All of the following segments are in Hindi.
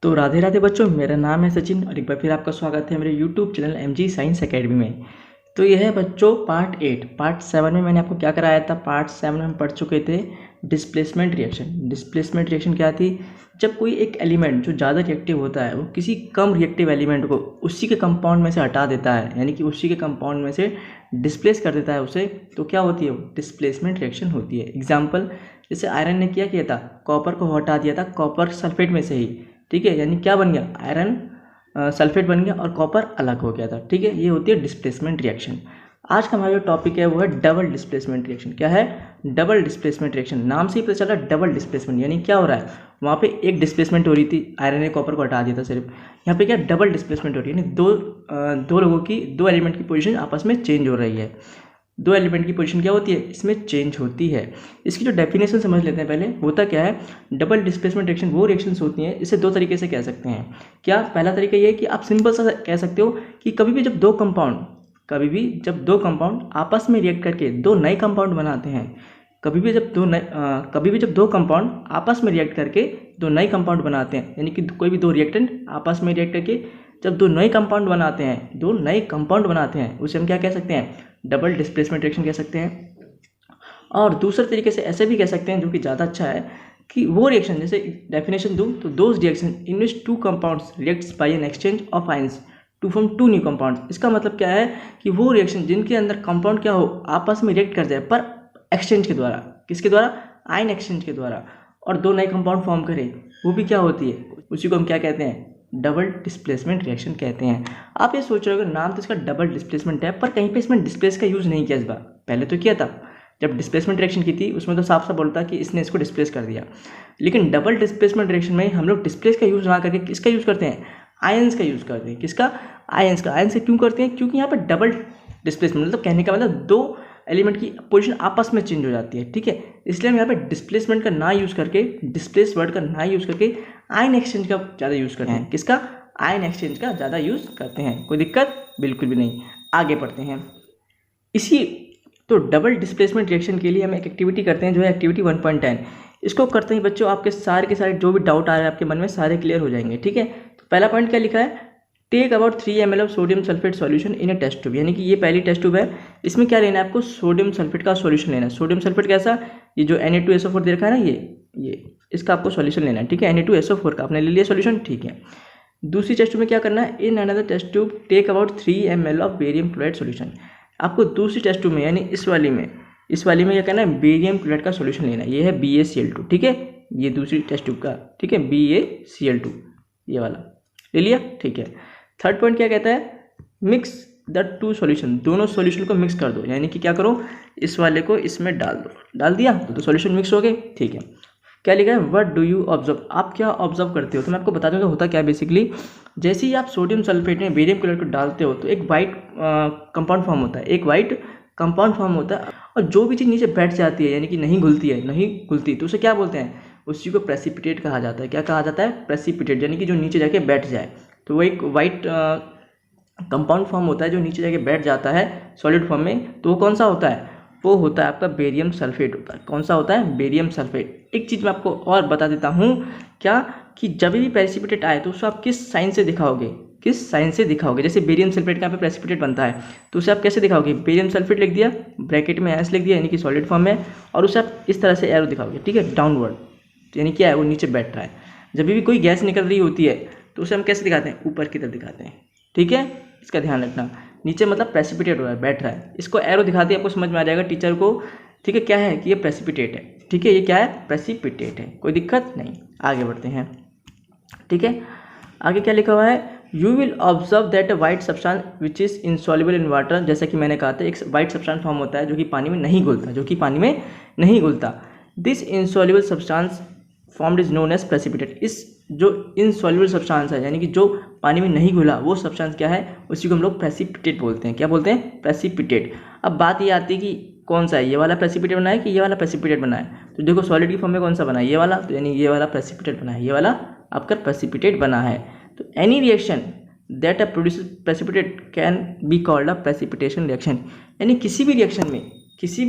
तो राधे राधे बच्चों, मेरा नाम है सचिन और एक बार फिर आपका स्वागत है मेरे YouTube channel MG science academy में। तो यह है बच्चों पार्ट 8। पार्ट 7 में मैंने आपको क्या कराया था। पार्ट 7 में हम पढ़ चुके थे डिस्प्लेसमेंट रिएक्शन। डिस्प्लेसमेंट रिएक्शन क्या थी? जब कोई एक एलिमेंट जो ज़्यादा रिएक्टिव होता है वो किसी कम रिएक्टिव एलिमेंट को उसी के कंपाउंड में से हटा देता है, यानी कि उसी के कंपाउंड में से डिस्प्लेस कर देता है उसे, तो क्या होती है वो डिस्प्लेसमेंट रिएक्शन होती है। एग्जाम्पल, जैसे आयरन ने क्या किया था, कॉपर को हटा दिया था कॉपर सल्फेट में से ही, ठीक है, यानी क्या बन गया, आयरन सल्फेट बन गया और कॉपर अलग हो गया था, ठीक है। ये होती है डिस्प्लेसमेंट रिएक्शन। आज का हमारा जो टॉपिक है वो है डबल डिस्प्लेसमेंट रिएक्शन। क्या है? Double displacement reaction. नाम से ही पता चला डबल डिस्प्लेसमेंट, यानी क्या हो रहा है, वहाँ पे एक डिस्प्लेसमेंट हो रही थी, आयरन ने कॉपर को हटा दिया था सिर्फ, यहाँ पे क्या डबल डिस्प्लेसमेंट हो रही है, यानी दो लोगों की, दो एलिमेंट की पोजीशन आपस में चेंज हो रही है। दो एलिमेंट की पोजीशन क्या होती है, इसमें चेंज होती है। इसकी जो डेफिनेशन समझ लेते हैं पहले। होता क्या है, डबल डिस्प्लेसमेंट रिएक्शन वो रिएक्शंस होती हैं, इसे दो तरीके से कह सकते हैं। क्या? पहला तरीका ये है कि आप सिंपल सा कह सकते हो कि कभी भी जब दो कंपाउंड आपस में रिएक्ट करके दो नए कंपाउंड बनाते हैं, कभी भी जब दो कंपाउंड आपस में रिएक्ट करके दो नए कंपाउंड बनाते हैं, यानी कि कोई भी दो रिएक्टेंट आपस में रिएक्ट करके जब दो नए कंपाउंड बनाते हैं, उसे हम क्या कह सकते हैं, डबल डिस्प्लेसमेंट रिएक्शन कह सकते हैं। और दूसरे तरीके से ऐसे भी कह सकते हैं, जो कि ज़्यादा अच्छा है, कि वो रिएक्शन, जैसे डेफिनेशन दूँ तो those reaction in which two compounds reacts by an exchange of ions to form two new compounds. इसका मतलब क्या है कि वो रिएक्शन जिनके अंदर कंपाउंड क्या हो, आपस में रिएक्ट कर जाए, पर एक्सचेंज के द्वारा। किसके द्वारा? आयन एक्सचेंज के द्वारा, और दो नए कंपाउंड फॉर्म करे, वो भी क्या होती है, उसी को हम क्या कहते हैं, डबल डिस्प्लेसमेंट रिएक्शन कहते हैं। आप ये सोच रहे हो, नाम तो इसका डबल डिस्प्लेसमेंट है, पर कहीं पे इसमें डिस्प्लेस का यूज़ नहीं किया इस बार। पहले तो किया था, जब डिस्प्लेसमेंट रिएक्शन की थी उसमें तो साफ साफ बोलता कि इसने इसको डिस्प्लेस कर दिया। लेकिन डबल डिस्प्लेसमेंट रिएक्शन में हम लोग डिस्प्लेस का यूज़ ना करके किसका यूज़ करते हैं, आयंस का यूज़ करते हैं। किसका? आयंस का। आयंस से क्यों करते हैं? क्योंकि यहाँ पर डबल डिस्प्लेसमेंट, मतलब कहने का मतलब दो एलिमेंट की पोजीशन आपस में चेंज हो जाती है, ठीक है। इसलिए हम यहाँ पे डिस्प्लेसमेंट का ना यूज़ करके, डिस्प्लेस वर्ड का ना यूज़ करके आयन एक्सचेंज का ज़्यादा यूज़ करते हैं। किसका? आयन एक्सचेंज का ज़्यादा यूज़ करते हैं। कोई दिक्कत? बिल्कुल भी नहीं। आगे बढ़ते हैं। तो डबल डिस्प्लेसमेंट रिएक्शन के लिए हम एक एक्टिविटी करते हैं, जो है एक्टिविटी 1.10। इसको करते ही बच्चों आपके सारे के सारे जो भी डाउट आ रहे हैं आपके मन में, सारे क्लियर हो जाएंगे, ठीक है। तो पहला पॉइंट क्या लिखा है, take about 3 ml of sodium sulphate solution in a test tube, यानी कि ये पहली टेस्ट ट्यूब है। इसमें क्या लेना है आपको, सोडियम सल्फेट का सॉल्यूशन लेना है। सोडियम सल्फेट कैसा, ये जो Na2SO4 दे रखा है ना, ये इसका आपको सॉल्यूशन लेना है, ठीक है। Na2SO4 का आपने ले लिया सॉल्यूशन, ठीक है। दूसरी टेस्ट ट्यूब में क्या करना है, in another test tube take about 3 ml of barium chloride solution. आपको दूसरी टेस्ट ट्यूब में, यानी इस वाली में क्या करना है, बेरियम क्लोराइड का सॉल्यूशन लेना है। ये है BaCl2, ठीक है, ये दूसरी टेस्ट ट्यूब का, ठीक है, BaCl2 ये वाला ले लिया, ठीक है। थर्ड पॉइंट क्या कहता है, मिक्स द टू सॉल्यूशन, दोनों सॉल्यूशन को मिक्स कर दो, यानी कि क्या करो, इस वाले को इसमें डाल दो, डाल दिया तो सॉल्यूशन मिक्स हो गए, ठीक है। क्या लिखा है, व्हाट डू यू ऑब्जर्व, आप क्या ऑब्जर्व करते हो। तो मैं आपको बता दूंगा होता क्या है। बेसिकली जैसे ही आप सोडियम सल्फेट में बेरियम क्लोराइड को डालते हो तो एक वाइट कंपाउंड फॉर्म होता है, और जो भी चीज़ नीचे बैठ जाती है, यानी कि नहीं घुलती, तो उसे क्या बोलते हैं, उसी को प्रेसिपिटेट कहा जाता है। क्या कहा जाता है? प्रेसिपिटेट, यानी कि जो नीचे जाके बैठ जाए। तो वो एक वाइट कंपाउंड फॉर्म होता है जो नीचे जाके बैठ जाता है सॉलिड फॉर्म में, तो वो कौन सा होता है, वो होता है आपका बेरियम सल्फेट होता है। कौन सा होता है? Barium sulphate. एक चीज़ मैं आपको और बता देता हूँ, क्या कि जब भी प्रेसिपिटेट आए तो उसको आप किस साइन से दिखाओगे, जैसे बेरियम सल्फेट का यहाँ पे प्रेसिपिटेट बनता है, तो उसे आप कैसे दिखाओगे, बेरियम सल्फेट लिख दिया, ब्रैकेट में एस लिख दिया, यानी कि सॉलिड फॉर्म में, और उसे आप इस तरह से एरो दिखाओगे, ठीक है, डाउनवर्ड, यानी क्या है, वो नीचे बैठ रहा है। जब भी कोई गैस निकल रही होती है तो उसे हम कैसे दिखाते हैं, ऊपर की तरफ दिखाते हैं, ठीक है, इसका ध्यान रखना। नीचे मतलब प्रेसिपिटेट हो रहा है, बैठ रहा है, इसको एरो दिखाते हैं, आपको समझ में आ जाएगा टीचर को, ठीक है, क्या है कि ये प्रेसिपिटेट है, ठीक है, ये क्या है, प्रेसिपिटेट है, कोई दिक्कत नहीं। आगे बढ़ते हैं, ठीक है। आगे क्या लिखा हुआ है, you will observe that a white substance which is insoluble in water, जैसा कि मैंने कहा था एक वाइट सब्सटेंस फॉर्म होता है जो कि पानी में नहीं घुलता, this insoluble substance formed is known as precipitate. इस जो इनसॉल्युबल सब्सटेंस है, यानी कि जो पानी में नहीं घुला, वो सब्सटेंस क्या है, उसी को हम लोग प्रेसिपिटेट बोलते हैं। क्या बोलते हैं? प्रेसिपिटेट। अब बात ये आती है कि कौन सा है, ये वाला प्रेसिपिटेट बना है कि ये वाला प्रेसिपिटेट बना है। तो देखो सॉलिड की फॉर्म में कौन सा बना है, ये वाला, तो यानी ये वाला प्रेसिपिटेट बना है, ये वाला आपका प्रेसिपिटेट बना है। तो any reaction that a produce precipitate can be called a precipitation reaction, यानी किसी भी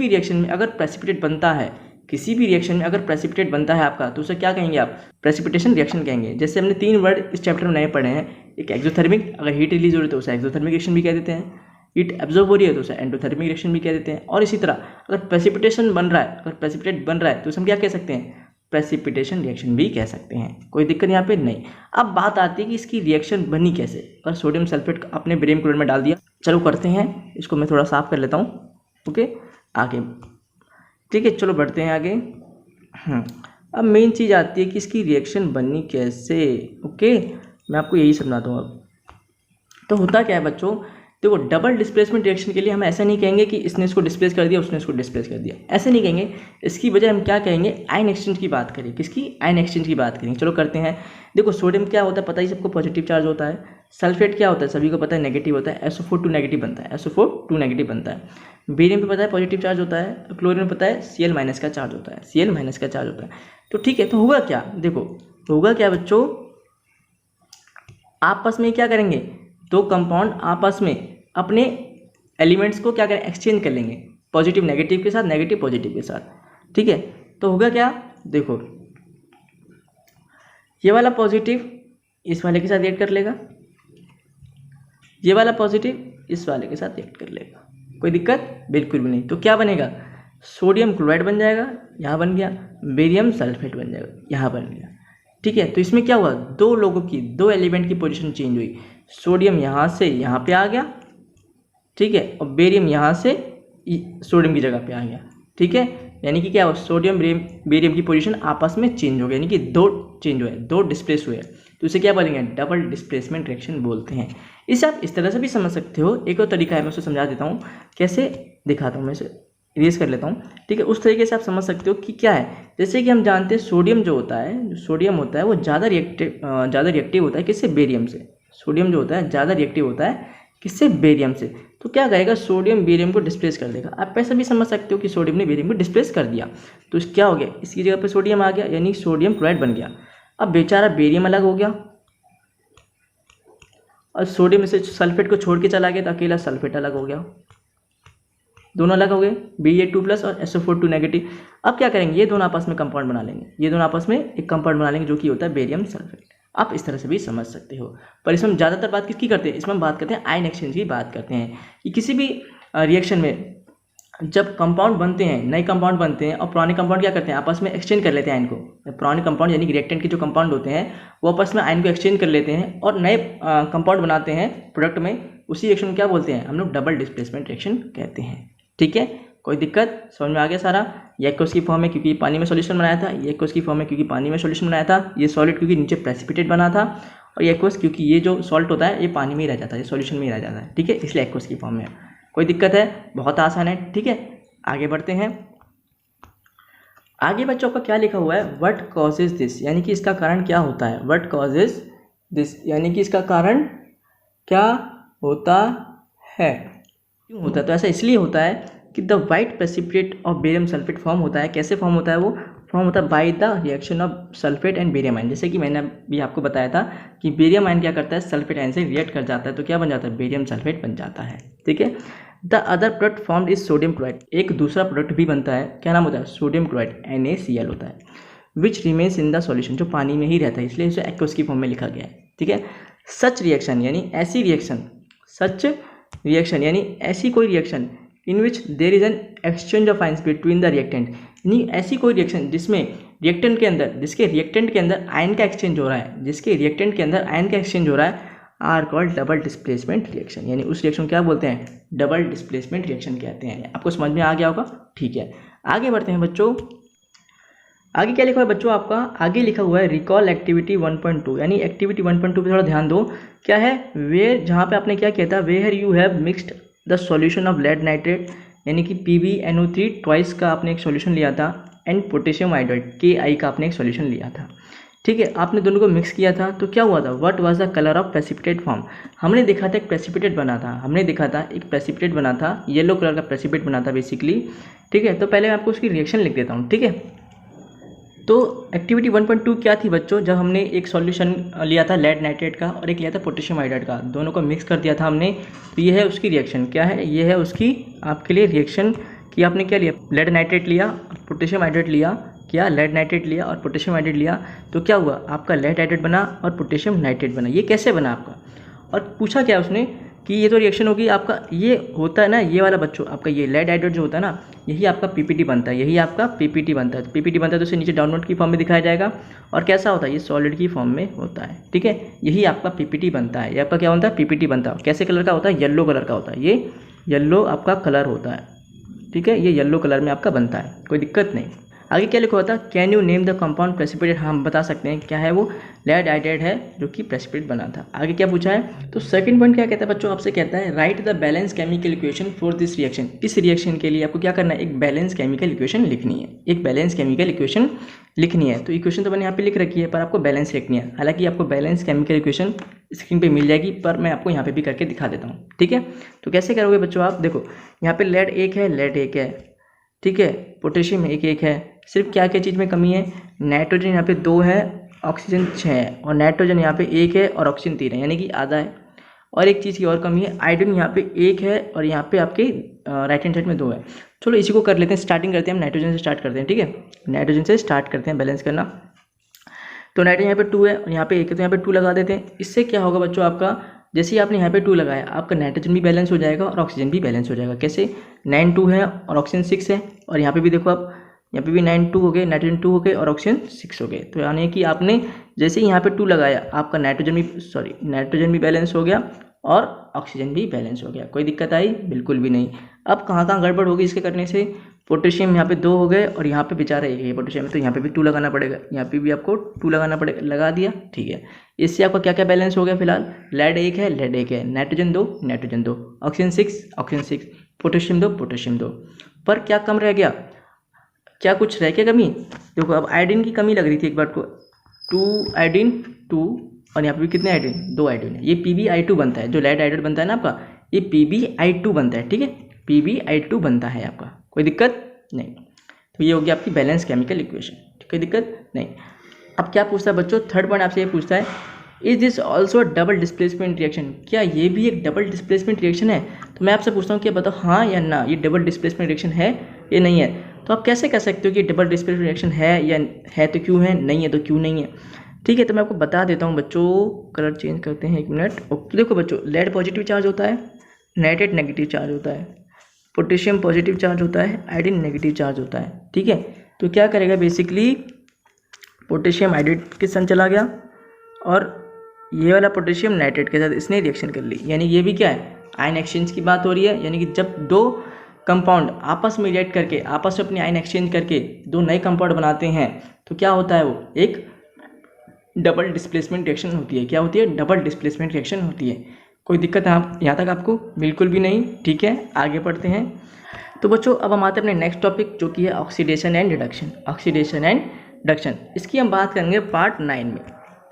रिएक्शन में अगर प्रेसिपिटेट बनता है, किसी भी रिएक्शन में अगर प्रेसिपिटेट बनता है आपका तो उसे क्या कहेंगे आप? प्रेसिपिटेशन रिएक्शन कहेंगे। जैसे हमने 3 वर्ड इस चैप्टर में नए पढ़े हैं, एक एक्सोथर्मिक, अगर हीट रिलीज हो रही है तो उसे एक्सोथर्मिक रिएक्शन भी कह देते हैं, हीट एब्जॉर्ब हो रही है तो उसे एंडोथर्मिक रिएक्शन भी कह देते हैं। और इसी तरह अगर प्रेसिपिटेशन बन रहा है, अगर प्रेसिपिटेट बन रहा है तो उसे हम क्या कह सकते हैं? प्रेसिपिटेशन रिएक्शन भी कह सकते हैं। कोई दिक्कत यहाँ पे नहीं। अब बात आती है कि इसकी रिएक्शन बनी कैसे। अगर सोडियम सल्फेट अपने बेरियम क्लोराइड में डाल दिया, चलो करते हैं, इसको मैं थोड़ा साफ कर लेता हूँ। ओके, आगे, ठीक है, चलो बढ़ते हैं आगे। अब मेन चीज़ आती है कि इसकी रिएक्शन बननी कैसे। ओके, मैं आपको यही समझाता हूँ अब। तो होता क्या है बच्चों, देखो डबल डिस्प्लेसमेंट रिएक्शन के लिए हम ऐसा नहीं कहेंगे कि इसने इसको डिस्प्लेस कर दिया, उसने इसको डिस्प्लेस कर दिया, ऐसे नहीं कहेंगे। इसकी वजह हम क्या कहेंगे? आयन एक्सचेंज की बात करें। किसकी? आयन एक्सचेंज की बात करेंगे। चलो करते हैं। देखो सोडियम क्या होता है, पता ही सबको, पॉजिटिव चार्ज होता है। सल्फेट क्या होता है, सभी को पता है, नेगेटिव होता है। SO4 2 नेगेटिव बनता है, SO4 2 नेगेटिव बनता है। बेरियम पे पता है पॉजिटिव चार्ज होता है। क्लोरीन में पता है Cl- का चार्ज होता है, Cl- का चार्ज होता है। तो ठीक है, तो होगा क्या? देखो होगा क्या बच्चों, आपस में क्या करेंगे? दो कंपाउंड आपस में अपने एलिमेंट्स को क्या करें? एक्सचेंज कर लेंगे, पॉजिटिव नेगेटिव के साथ, नेगेटिव पॉजिटिव के साथ। ठीक है, तो होगा क्या? देखो ये वाला पॉजिटिव इस वाले के साथ रिएक्ट कर लेगा, ये वाला पॉजिटिव इस वाले के साथ रिएक्ट कर लेगा। कोई दिक्कत बिल्कुल भी नहीं। तो क्या बनेगा? सोडियम क्लोराइड बन जाएगा, यहाँ बन गया। बेरियम सल्फेट बन जाएगा, यहाँ बन गया। ठीक है, तो इसमें क्या हुआ? दो लोगों की, दो एलिमेंट की पोजीशन चेंज हुई। सोडियम यहाँ से यहाँ पे आ गया, ठीक है, और बेरियम यहाँ से सोडियम की जगह पे आ गया। ठीक है, यानी कि क्या हुआ? सोडियम बेरियम की पोजीशन आपस में चेंज हो गई, यानी कि दो चेंज हुए, दो डिस्प्लेस हुए। तो इसे क्या बोलेंगे? डबल डिस्प्लेसमेंट रिएक्शन बोलते हैं। इसे आप इस तरह से भी समझ सकते हो। एक और तरीका है, मैं उसे समझा देता हूँ, कैसे दिखाता हूँ, मैं इसे इरेज कर लेता हूँ। ठीक है, उस तरीके से आप समझ सकते हो कि क्या है। जैसे कि हम जानते हैं सोडियम जो होता है, जो सोडियम होता है वो ज़्यादा रिएक्टिव होता है किससे? बेरियम से। सोडियम जो होता है ज़्यादा रिएक्टिव होता है किससे? बेरियम से। तो क्या करेगा? सोडियम बेरियम को डिस्प्लेस कर देगा। आप ऐसा भी समझ सकते हो कि सोडियम ने बेरियम को डिस्प्लेस कर दिया, तो क्या हो गया? इसकी जगह पे सोडियम आ गया, यानी सोडियम क्लोराइड बन गया। अब बेचारा बेरियम अलग हो गया और सोडियम से सल्फेट को छोड़ के चला गया, तो अकेला सल्फेट अलग हो गया। दोनों अलग हो गए, Ba2+ और SO4 2 नेगेटिव। अब क्या करेंगे? ये दोनों आपस में कंपाउंड बना लेंगे, ये दोनों आपस में एक कंपाउंड बना लेंगे जो कि होता है बेरियम सल्फेट। आप इस तरह से भी समझ सकते हो। पर इसमें हम ज़्यादातर बात किसकी करते हैं? इसमें हम बात करते हैं आयन एक्सचेंज की बात करते हैं, कि किसी भी रिएक्शन में जब कंपाउंड बनते हैं, नए कंपाउंड बनते हैं और पुराने कंपाउंड क्या करते हैं? आपस में एक्सचेंज कर लेते हैं आयन को। पुराने कंपाउंड यानी कि रिएक्टेंट के जो कंपाउंड होते हैं वो आपस में आयन को एक्सचेंज कर लेते हैं और नए कंपाउंड बनाते हैं प्रोडक्ट में। उसी रिएक्शन को क्या बोलते हैं? हम लोग डबल डिस्प्लेसमेंट रिएक्शन कहते हैं। ठीक है, कोई दिक्कत? समझ में आ गया सारा? ये एक्वस की फॉर्म में क्योंकि पानी में सॉल्यूशन बनाया था, ये एक्वस की फॉर्म में क्योंकि पानी में सॉल्यूशन बनाया था, ये सॉलिड क्योंकि नीचे प्रेसिपिटेट बना था, और ये एक्वस क्योंकि ये जो सॉल्ट होता है ये पानी में ही रह जाता है, ये सॉल्यूशन में ही रह जाता है। ठीक है, इसलिए एक्वस की फॉर्म में। कोई दिक्कत है? बहुत आसान है। ठीक है, आगे बढ़ते हैं। आगे बच्चों का क्या लिखा हुआ है? व्हाट कॉजेज दिस, यानी कि इसका कारण क्या होता है? व्हाट कॉजेज दिस, यानी कि इसका कारण क्या होता है, क्यों होता है? तो ऐसा इसलिए होता है कि the white precipitate of barium sulphate form होता है। कैसे फॉर्म होता है? वो फॉर्म होता है by the reaction of sulphate and barium ion. जैसे कि मैंने भी आपको बताया था कि बेरियम आयन क्या करता है? सल्फेट आयन से रिएक्ट कर जाता है, तो क्या बन जाता है? बेरियम सल्फेट बन जाता है। ठीक है, the other product formed is sodium chloride. एक दूसरा प्रोडक्ट भी बनता है, क्या नाम होता है? सोडियम क्लोराइड, NaCl होता है, which remains in the solution, जो पानी में ही रहता है, इसलिए इसे एक्वस की फॉर्म में लिखा गया है। ठीक है, सच रिएक्शन यानी ऐसी रिएक्शन, सच रिएक्शन यानी ऐसी कोई reaction in which there is an exchange of ions between the reactant, यानी ऐसी कोई रिएक्शन जिसमें रिएक्टेंट के अंदर, जिसके रिएक्टेंट के अंदर आयन का एक्सचेंज हो रहा है, जिसके रिएक्टेंट के अंदर आयन का एक्सचेंज हो रहा है, are called double displacement reaction. यानी उस रिएक्शन क्या बोलते हैं? डबल डिस्प्लेसमेंट रिएक्शन कहते हैं। आपको समझ में आ गया होगा? ठीक है, आगे बढ़ते हैं बच्चों। आगे क्या लिखा हुआ है बच्चों आपका? आगे लिखा हुआ है रिकॉल एक्टिविटी 1.2, यानी एक्टिविटी 1.2 पे थोड़ा ध्यान दो। क्या है? वेयर, जहाँ पे आपने क्या किया था? Where you have mixed the solution of lead nitrate, यानी कि PbNO3 ट्वाइस का आपने एक सॉल्यूशन लिया था, एंड पोटेशियम आयोडाइड KI का आपने एक सॉल्यूशन लिया था। ठीक है, आपने दोनों को मिक्स किया था, तो क्या हुआ था? What was the colour of precipitate form? हमने देखा था एक प्रेसिपिटेट बना था, हमने देखा था एक प्रेसिपिटेट बना था, येलो कलर का प्रेसिपिटेट बना था बेसिकली। ठीक है, तो पहले मैं आपको उसकी रिएक्शन लिख देता हूँ। ठीक है, तो एक्टिविटी 1.2 क्या थी बच्चों? जब हमने एक सॉल्यूशन लिया था लेड नाइट्रेट का और एक लिया था पोटेशियम आयोडाइड का, दोनों को मिक्स कर दिया था हमने, तो ये है उसकी रिएक्शन। क्या है? ये है उसकी आपके लिए रिएक्शन कि आपने क्या लिया, लेड नाइट्रेट लिया, पोटेशियम हाइड्रेट लिया, क्या लेड नाइट्रेट लिया और पोटेशियम हाइड्रेट लिया, तो क्या हुआ आपका लेड हाइड्रेट बना और पोटेशियम नाइट्रेट बना। ये कैसे बना आपका, और पूछा क्या उसने कि ये तो रिएक्शन होगी आपका, ये होता है ना ये वाला बच्चों आपका, ये लेड हाइड्रेट जो होता है ना, यही आपका पीपीटी बनता है, यही आपका पीपीटी बनता है। पीपीटी बनता है तो उसे नीचे डाउनलोड की फॉर्म में दिखाया जाएगा, और कैसा होता है ये सॉलिड की फॉर्म में होता है। ठीक है, यही आपका पीपीटी बनता है, ये आपका क्या होता है पीपीटी बनता है। कैसे कलर का होता है, येलो कलर का होता है, ये येलो आपका कलर होता है। ठीक है, ये येलो कलर में आपका बनता है, कोई दिक्कत नहीं। आगे क्या लिखा होता है, can you name the compound precipitate, हम बता सकते हैं क्या है वो, लेड हाइड्रेट है जो कि प्रेसिपिटेट बना था। आगे क्या पूछा है, तो सेकंड पॉइंट क्या कहता है बच्चों, आपसे कहता है right the balance chemical equation for this reaction. इस रिएक्शन के लिए आपको क्या करना है, एक बैलेंस केमिकल इक्वेशन लिखनी है, एक बैलेंस केमिकल इक्वेशन लिखनी है। तो इक्वेशन तो मैंने यहाँ पे लिख रखी है, पर आपको बैलेंस लिखनी है। हालांकि आपको बैलेंस केमिकल इक्वेशन स्क्रीन पे मिल जाएगी, पर मैं आपको यहाँ पे भी करके दिखा देता हूँ। ठीक है, तो कैसे करोगे बच्चों आप, देखो यहाँ पे लेड एक है, लेड एक है, ठीक है, पोटेशियम एक एक है, सिर्फ क्या क्या चीज़ में कमी है, नाइट्रोजन यहाँ पे 2 है, ऑक्सीजन 6 है, और नाइट्रोजन यहाँ पे 1 है और ऑक्सीजन 3 है, यानी कि आधा है। और एक चीज़ की और कमी है, आयोडीन यहाँ पे 1 है और यहाँ पे आपके राइट हैंड साइड में 2 है। चलो इसी को कर लेते हैं, स्टार्टिंग करते हैं हम नाइट्रोजन से स्टार्ट करते हैं। ठीक है, नाइट्रोजन से स्टार्ट करते हैं बैलेंस करना। तो नाइट्रोजन यहाँ पे 2 है और यहाँ पे 1 है, तो यहाँ पे 2 लगा देते हैं। इससे क्या होगा बच्चों, आपका जैसे ही आपने यहाँ पे 2 लगाया, आपका नाइट्रोजन भी बैलेंस हो जाएगा और ऑक्सीजन भी बैलेंस हो जाएगा। कैसे, 9 2 है और ऑक्सीजन 6 है, और यहाँ पे भी देखो आप, यहाँ पे भी 9 2 हो गए, नाइट्रोजन 2 हो गए और ऑक्सीजन 6 हो गए। तो यानी कि आपने जैसे ही यहाँ पे 2 लगाया, आपका नाइट्रोजन भी बैलेंस हो गया और ऑक्सीजन भी बैलेंस हो गया। कोई दिक्कत आई, बिल्कुल भी नहीं। अब कहाँ कहाँ गड़बड़ होगी इसके करने से, पोटेशियम यहाँ पे 2 हो गए और यहाँ पे बेचारा एक है पोटेशियम, तो यहाँ पे भी 2 लगाना पड़ेगा, यहाँ पे भी आपको 2 लगाना पड़ेगा, लगा दिया। ठीक है, इससे आपका क्या क्या बैलेंस हो गया, फिलहाल लेड 1 है, लेड 1 है, नाइट्रोजन 2, ऑक्सीजन 6, पोटेशियम 2। पर क्या कम रह गया, क्या कुछ रह गया कमी, देखो अब आयोडीन की कमी लग रही थी एक बार को, 2 आयोडीन 2, और यहाँ पे भी कितने आयोडीन, 2 आयोडीन है। ये PbI2 बनता है, जो लेड हाइड्रेट बनता है ना आपका, ये PbI2 बनता है। ठीक है, PbI2 बनता है आपका, कोई दिक्कत नहीं। तो ये हो गया आपकी बैलेंस केमिकल इक्वेशन, कोई दिक्कत नहीं। अब क्या पूछता है बच्चों, थर्ड पॉइंट आपसे ये पूछता है, is this also double displacement reaction, क्या ये भी एक डबल डिस्प्लेसमेंट रिएक्शन है। तो मैं आपसे पूछता हूँ कि बताओ हाँ या ना, ये डबल डिस्प्लेसमेंट रिएक्शन है या नहीं है। तो आप कैसे कह सकते हो कि डबल डिस्प्लेसमेंट रिएक्शन है या है तो क्यों है, नहीं है तो क्यों नहीं है। ठीक है, तो मैं आपको बता देता हूँ बच्चों, कलर चेंज करते हैं 1 मिनट। ओके, देखो बच्चों, लेड पॉजिटिव चार्ज होता है, नाइट्रेट नेगेटिव चार्ज होता है, पोटेशियम पॉजिटिव चार्ज होता है, आयोडीन नेगेटिव चार्ज होता है। ठीक है, तो क्या करेगा बेसिकली, पोटेशियम हाइड्रेट के साथ चला गया और ये वाला पोटेशियम नाइट्रेट के साथ इसने रिएक्शन कर ली, यानी ये भी क्या है, आयन एक्सचेंज की बात हो रही है। यानी कि जब 2 कंपाउंड आपस में रिएक्ट करके, आपस में अपनी आयन एक्सचेंज करके 2 नए कंपाउंड बनाते हैं, तो क्या होता है, वो एक डबल डिस्प्लेसमेंट रिएक्शन होती है। क्या होती है, डबल डिस्प्लेसमेंट रिएक्शन होती है। कोई दिक्कत है आप यहाँ तक आपको, बिल्कुल भी नहीं। ठीक है, आगे बढ़ते हैं। तो बच्चों अब हम आते हैं अपने नेक्स्ट टॉपिक, जो कि है oxidation and reduction. Oxidation and reduction, इसकी हम बात करेंगे पार्ट 9 में।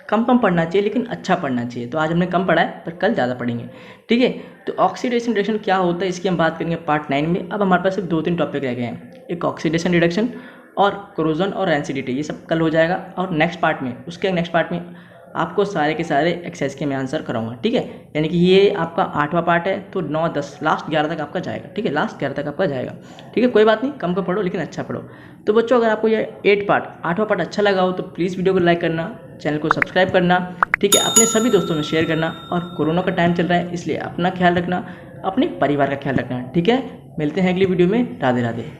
कम पढ़ना चाहिए लेकिन अच्छा पढ़ना चाहिए, तो आज हमने कम पढ़ा है पर कल ज़्यादा पढ़ेंगे। ठीक है, तो ऑक्सीडेशन रिडक्शन क्या होता है, इसकी हम बात करेंगे पार्ट 9 में। अब हमारे पास सिर्फ 2-3 टॉपिक रह गए हैं, एक ऑक्सीडेशन रिडक्शन और कोरोजन और एसिडिटी, ये सब कल हो जाएगा। और नेक्स्ट पार्ट में, उसके नेक्स्ट पार्ट में आपको सारे के सारे एक्सरसाइज के मैं आंसर कराऊंगा। ठीक है, यानी कि ये आपका 8वां पार्ट है, तो 9 10 लास्ट 11 तक आपका जाएगा। ठीक है, लास्ट 11 तक आपका जाएगा। ठीक है, कोई बात नहीं, कम का पढ़ो लेकिन अच्छा पढ़ो। तो बच्चों अगर आपको ये 8वां पार्ट अच्छा लगा हो तो प्लीज़ वीडियो को लाइक करना, चैनल को सब्सक्राइब करना। ठीक है, अपने सभी दोस्तों में शेयर करना। और कोरोना का टाइम चल रहा है, इसलिए अपना ख्याल रखना, अपने परिवार का ख्याल रखना। ठीक है, मिलते हैं अगली वीडियो में। राधे राधे।